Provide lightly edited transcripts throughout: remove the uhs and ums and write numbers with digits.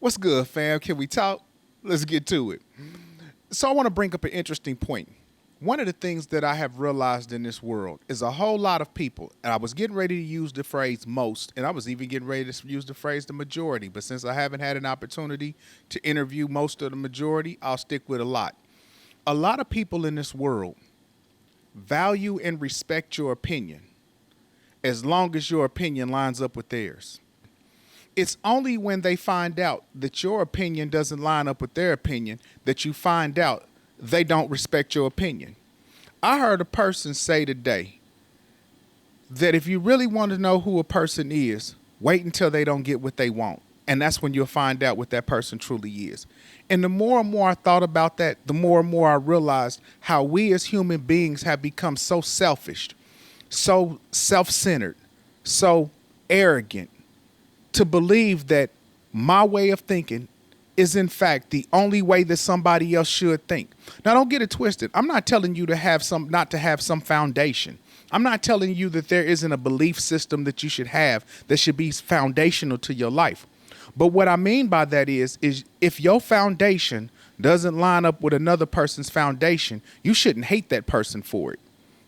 What's good, fam? Can we talk? Let's get to it. So, I want to bring up an interesting point. One of the things that I have realized in this world is a whole lot of people, and I was getting ready to use the phrase most, and I was even getting ready to use the phrase the majority, but since I haven't had an opportunity to interview most of the majority, I'll stick with a lot. A lot of people in this world value and respect your opinion as long as your opinion lines up with theirs. It's only when they find out that your opinion doesn't line up with their opinion that you find out they don't respect your opinion. I heard a person say today that if you really want to know who a person is, wait until they don't get what they want. And that's when you'll find out what that person truly is. And the more and more I thought about that, the more and more I realized how we as human beings have become so selfish, so self centered, so arrogant, to believe that my way of thinking is in fact the only way that somebody else should think. Now don't get it twisted. I'm not telling you to have some not to have some foundation. I'm not telling you that there isn't a belief system that you should have that should be foundational to your life. But what I mean by that is if your foundation doesn't line up with another person's foundation, you shouldn't hate that person for it,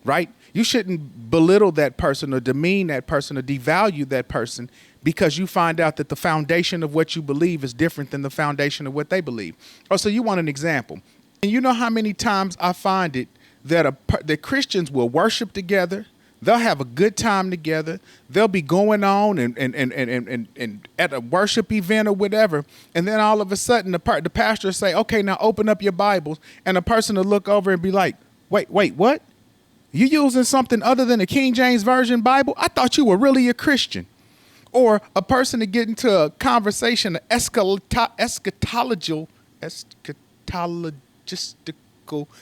right? You shouldn't belittle that person or demean that person or devalue that person because you find out that the foundation of what you believe is different than the foundation of what they believe. Oh, so you want an example. And you know how many times I find it that that Christians will worship together. They'll have a good time together. They'll be going on and at a worship event or whatever. And then all of a sudden the pastor will say, okay, now open up your Bibles. And the person will look over and be like, wait, what? You using something other than the King James Version Bible? I thought you were really a Christian. Or a person to get into a conversation, an eschatological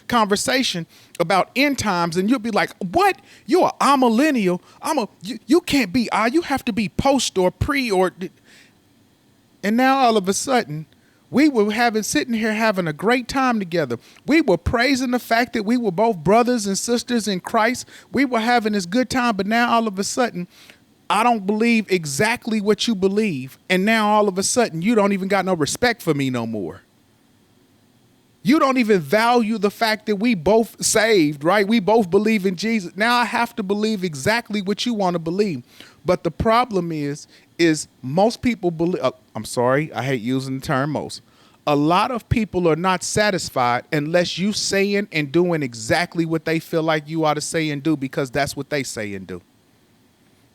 conversation about end times, and you'll be like, what? You're a millennial. You can't be you have to be post or pre or. And now all of a sudden, we were sitting here having a great time together. We were praising the fact that we were both brothers and sisters in Christ. We were having this good time, but now all of a sudden, I don't believe exactly what you believe. And now all of a sudden, you don't even got no respect for me no more. You don't even value the fact that we both saved, right? We both believe in Jesus. Now I have to believe exactly what you want to believe. But the problem is most people believe, I'm sorry, I hate using the term most. A lot of people are not satisfied unless you saying and doing exactly what they feel like you ought to say and do because that's what they say and do.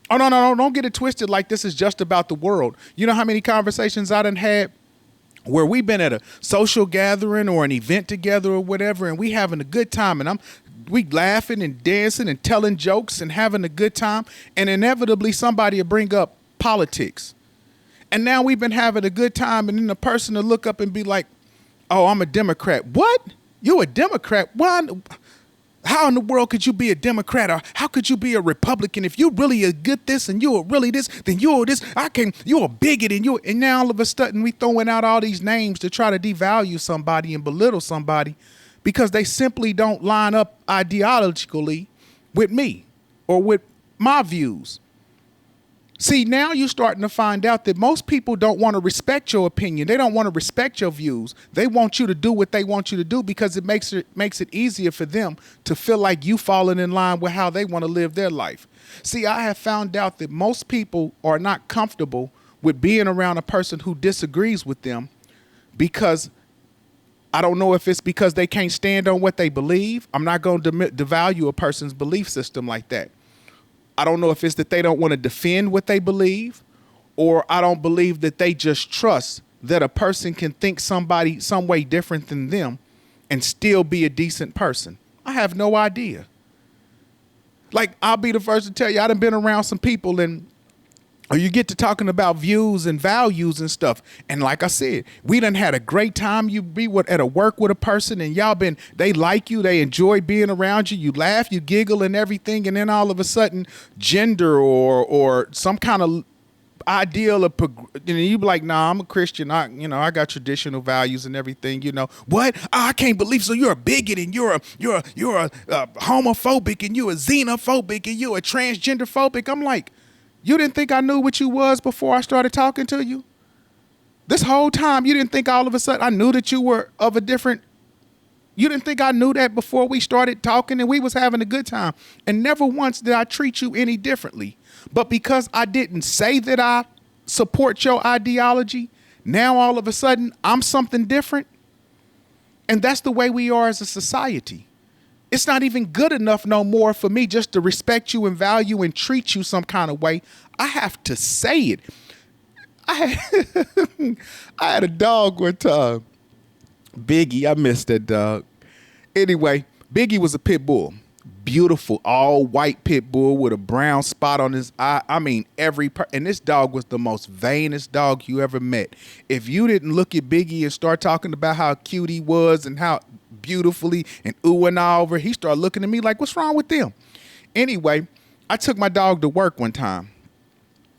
Oh, no, don't get it twisted like this is just about the world. You know how many conversations I done had where we've been at a social gathering or an event together or whatever, and we having a good time, and we laughing and dancing and telling jokes and having a good time, and inevitably somebody will bring up politics. And now we've been having a good time, and then the person will look up and be like, oh, I'm a Democrat. What? You a Democrat? Why? How in the world could you be a Democrat, or how could you be a Republican if you really a good this and you are really this, then you're this. You're a bigot and now all of a sudden we throwing out all these names to try to devalue somebody and belittle somebody because they simply don't line up ideologically with me or with my views. See, now you're starting to find out that most people don't want to respect your opinion. They don't want to respect your views. They want you to do what they want you to do because it makes it easier for them to feel like you falling in line with how they want to live their life. See, I have found out that most people are not comfortable with being around a person who disagrees with them because I don't know if it's because they can't stand on what they believe. I'm not going to devalue a person's belief system like that. I don't know if it's that they don't want to defend what they believe, or I don't believe that they just trust that a person can think some way different than them and still be a decent person. I have no idea. Like, I'll be the first to tell you, I done been around some people or you get to talking about views and values and stuff. And like I said, we done had a great time. You be at a work with a person and they like you. They enjoy being around you. You laugh, you giggle and everything. And then all of a sudden gender or some kind of ideal of, you be like, nah, I'm a Christian. I got traditional values and everything, what? I can't believe. So you're a bigot and you're a homophobic and you're a xenophobic and you're a transgender phobic. I'm like, you didn't think I knew what you was before I started talking to you? This whole time, you didn't think all of a sudden I knew that you were of a different. You didn't think I knew that before we started talking and we was having a good time. And never once did I treat you any differently. But because I didn't say that I support your ideology, now all of a sudden I'm something different. And that's the way we are as a society. It's not even good enough no more for me just to respect you and value and treat you some kind of way. I have to say it. I had a dog one time. Biggie, I missed that dog. Anyway, Biggie was a pit bull. Beautiful, all white pit bull with a brown spot on his eye. I mean, and this dog was the most vainest dog you ever met. If you didn't look at Biggie and start talking about how cute he was and how beautifully and ooh and all over, he started looking at me like, what's wrong with them? Anyway, I took my dog to work one time.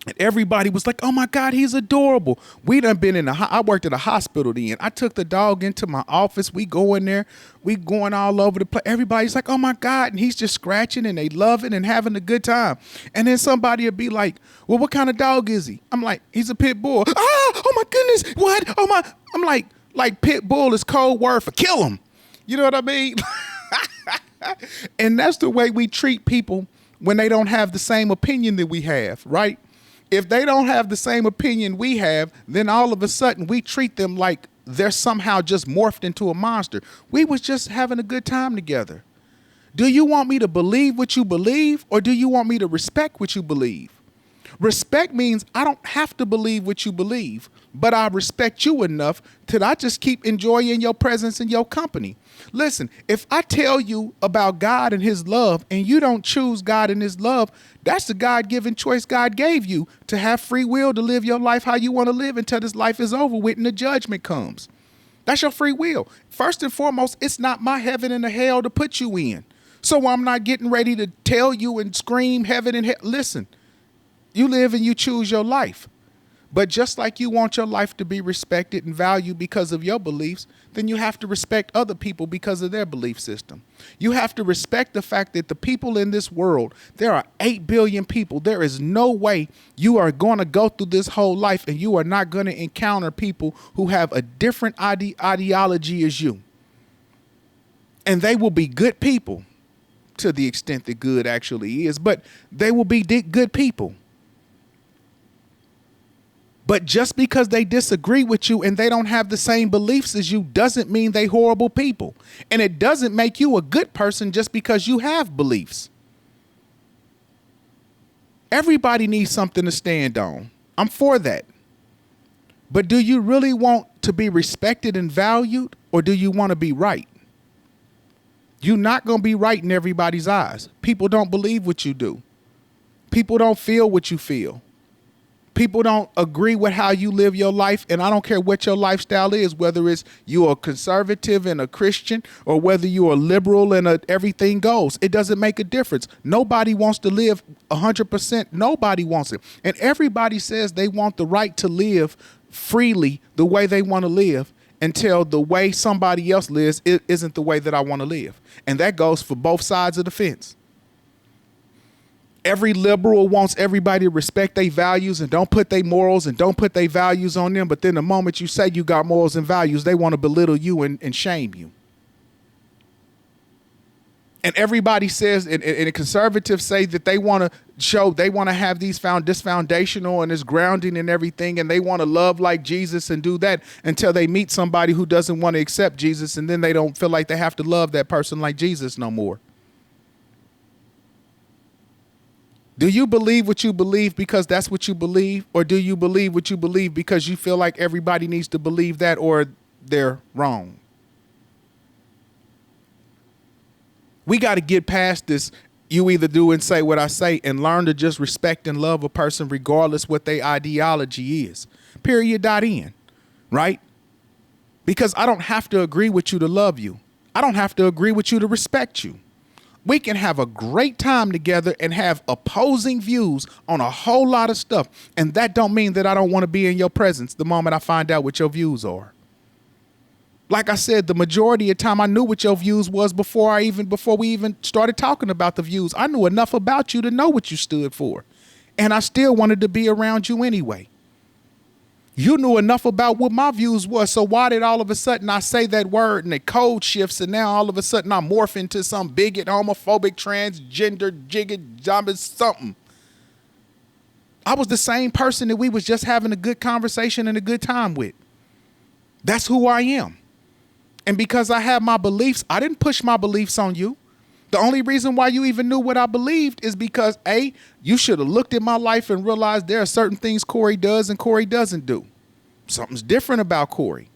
And everybody was like, oh, my God, he's adorable. We done been I worked at a hospital then. I took the dog into my office. We go in there. We going all over the place. Everybody's like, oh, my God. And he's just scratching and they love it and having a good time. And then somebody would be like, well, what kind of dog is he? I'm like, he's a pit bull. Oh, my goodness. What? Oh, my. I'm like pit bull is code word for kill him. You know what I mean? And that's the way we treat people when they don't have the same opinion that we have, right? If they don't have the same opinion we have, then all of a sudden we treat them like they're somehow just morphed into a monster. We was just having a good time together. Do you want me to believe what you believe, or do you want me to respect what you believe? Respect means I don't have to believe what you believe, but I respect you enough that I just keep enjoying your presence and your company. Listen, if I tell you about God and his love and you don't choose God and his love, that's the God-given choice God gave you to have free will to live your life how you want to live until this life is over with and the judgment comes. That's your free will. First and foremost, it's not my heaven and the hell to put you in. So I'm not getting ready to tell you and scream heaven and hell. Listen, you live and you choose your life. But just like you want your life to be respected and valued because of your beliefs, then you have to respect other people because of their belief system. You have to respect the fact that the people in this world, there are 8 billion people. There is no way you are going to go through this whole life and you are not going to encounter people who have a different ideology as you. And they will be good people to the extent that good actually is, but they will be good people. But just because they disagree with you and they don't have the same beliefs as you doesn't mean they horrible people. And it doesn't make you a good person just because you have beliefs. Everybody needs something to stand on. I'm for that. But do you really want to be respected and valued, or do you want to be right? You're not going to be right in everybody's eyes. People don't believe what you do. People don't feel what you feel. People don't agree with how you live your life, and I don't care what your lifestyle is, whether it's you are conservative and a Christian or whether you are liberal and everything goes. It doesn't make a difference. Nobody wants to live 100%. Nobody wants it. And everybody says they want the right to live freely the way they want to live until the way somebody else lives isn't the way that I want to live. And that goes for both sides of the fence. Every liberal wants everybody to respect their values and don't put their morals and don't put their values on them. But then the moment you say you got morals and values, they want to belittle you and shame you. And everybody says, and conservatives say that they want to have this foundational and this grounding and everything. And they want to love like Jesus and do that until they meet somebody who doesn't want to accept Jesus. And then they don't feel like they have to love that person like Jesus no more. Do you believe what you believe because that's what you believe? Or do you believe what you believe because you feel like everybody needs to believe that or they're wrong? We got to get past this you either do and say what I say and learn to just respect and love a person regardless what their ideology is. Period. End. Right? Because I don't have to agree with you to love you. I don't have to agree with you to respect you. We can have a great time together and have opposing views on a whole lot of stuff. And that don't mean that I don't want to be in your presence the moment I find out what your views are. Like I said, the majority of the time I knew what your views was before we even started talking about the views. I knew enough about you to know what you stood for. And I still wanted to be around you anyway. You knew enough about what my views were, so why did all of a sudden I say that word and the code shifts and now all of a sudden I morph into some bigot, homophobic, transgender, jigget, zombie, something? I was the same person that we was just having a good conversation and a good time with. That's who I am. And because I have my beliefs, I didn't push my beliefs on you. The only reason why you even knew what I believed is because, A, you should have looked at my life and realized there are certain things Corey does and Corey doesn't do. Something's different about Corey.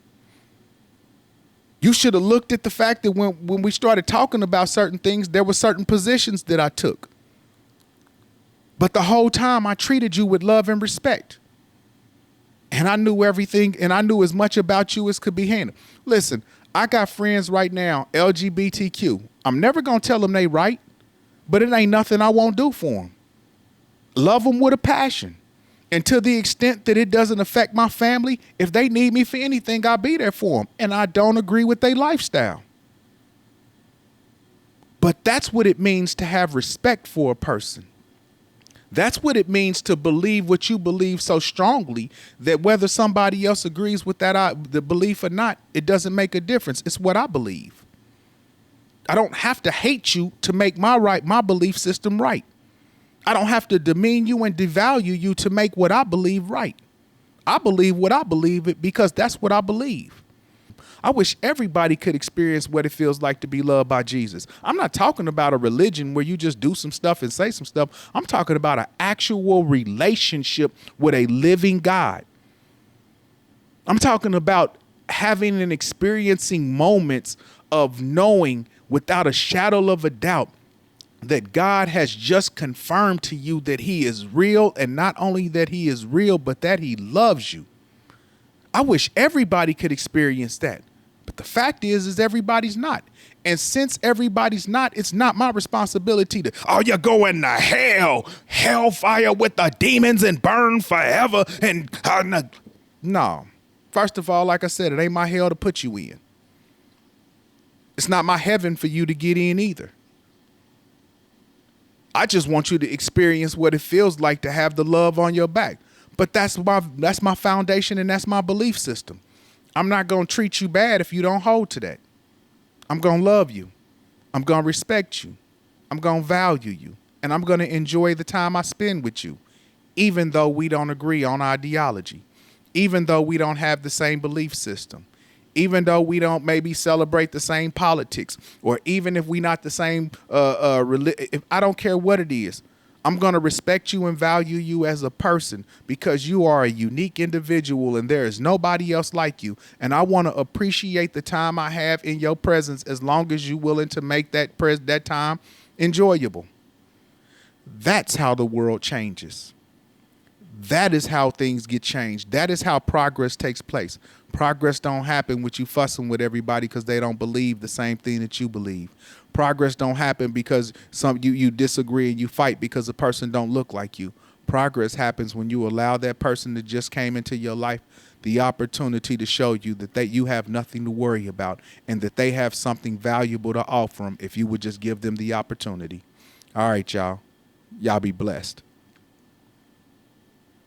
You should have looked at the fact that when we started talking about certain things, there were certain positions that I took. But the whole time I treated you with love and respect. And I knew everything, and I knew as much about you as could be handled. Listen, I got friends right now, LGBTQ. I'm never going to tell them they right, but it ain't nothing I won't do for them. Love them with a passion. And to the extent that it doesn't affect my family, if they need me for anything, I'll be there for them. And I don't agree with their lifestyle. But that's what it means to have respect for a person. That's what it means to believe what you believe so strongly that whether somebody else agrees with that the belief or not, it doesn't make a difference. It's what I believe. I don't have to hate you to make my belief system right. I don't have to demean you and devalue you to make what I believe right. I believe what I believe because that's what I believe. I wish everybody could experience what it feels like to be loved by Jesus. I'm not talking about a religion where you just do some stuff and say some stuff. I'm talking about an actual relationship with a living God. I'm talking about having and experiencing moments of knowing without a shadow of a doubt that God has just confirmed to you that he is real, and not only that he is real, but that he loves you. I wish everybody could experience that. But the fact is everybody's not. And since everybody's not, it's not my responsibility to, oh, you're going to hell, hellfire with the demons and burn forever. And no. First of all, like I said, it ain't my hell to put you in. It's not my heaven for you to get in either. I just want you to experience what it feels like to have the love on your back. But that's my foundation and that's my belief system. I'm not going to treat you bad if you don't hold to that. I'm going to love you. I'm going to respect you. I'm going to value you. And I'm going to enjoy the time I spend with you, even though we don't agree on ideology, even though we don't have the same belief system, even though we don't maybe celebrate the same politics, or even if we not the same, I don't care what it is. I'm going to respect you and value you as a person because you are a unique individual and there is nobody else like you. And I want to appreciate the time I have in your presence as long as you're willing to make that time enjoyable. That's how the world changes. That is how things get changed. That is how progress takes place. Progress don't happen with you fussing with everybody because they don't believe the same thing that you believe. Progress don't happen because you disagree and you fight because a person don't look like you. Progress happens when you allow that person that just came into your life the opportunity to show you that you have nothing to worry about and that they have something valuable to offer them if you would just give them the opportunity. All right, y'all. Y'all be blessed.